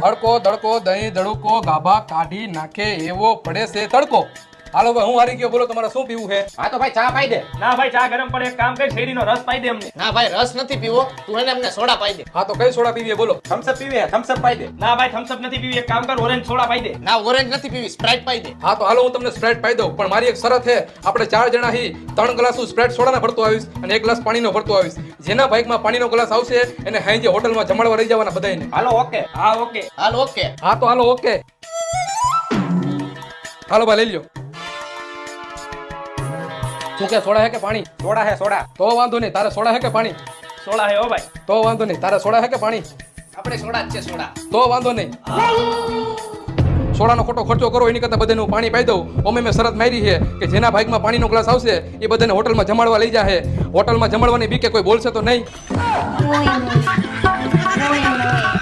હડકો દડકો દહીં દડુકો ગાભા કાઢી નાખે એવો પડે છે તડકો. હાલો ભાઈ હું હારી ગયો, બોલો તમારે શું પીવું છે? હા તો ભાઈ ચા પાઈ દે. ના ભાઈ ચા ગરમ પડે, એક કામ કર શેરડીનો રસ પાઈ દે અમને. ના ભાઈ રસ નથી પીવો, તું એને અમને સોડા પાઈ દે. હા તો કઈ સોડા પીવી બોલો? થમ્સ અપ પીવે, થમ્સ અપ પાઈ દે. ના ભાઈ થમ્સ અપ નથી પીવી, એક કામ કર ઓરેન્જ સોડા પાઈ દે. ના ઓરેન્જ નથી પીવી, સ્પ્રાઇટ પાઈ દે. હા તો હાલો હું તમને સ્પ્રાઇટ પાઈ દઉં, પણ મારી એક શરત છે, આપણે 4 જણા હી 3 ગ્લાસ સ્પ્રાઇટ સોડાના ભરતો આવીશ અને 1 ગ્લાસ પાણીનો ભરતો આવીશ. જેના બાઇકમાં પાણીનો ગ્લાસ આવશે એને હાઈજે હોટલમાં જમાડવા રહી જવાના બધાયને. Hello okay. હા ઓકે. હાલ ઓકે. હા તો હાલો ઓકે. હાલો ભાઈ લઈ લ્યો. શું કે સોડા હે કે પાણી? સોડા હે સોડા. તો વાંધો નહીં, તારે સોડા હે કે પાણી? સોડા હે ઓ ભાઈ. તો વાંધો નહીં, તારે સોડા હે કે પાણી? આપણે સોડા જ છે સોડા. તો વાંધો નહીં. સોડાનો ખોટો ખર્ચો કરો એની કરતા બધાને હું પાણી પાઈ દઉં. ઓમે મેં શરત મારી છે કે જેના બાઇકમાં પાણીનો ગ્લાસ આવશે એ બધાને હોટલમાં જમાડવા લઈ જાહે. હોટલમાં જમાડવાની બીકે કોઈ બોલશે તો નહીં. Muy, muy, muy, muy.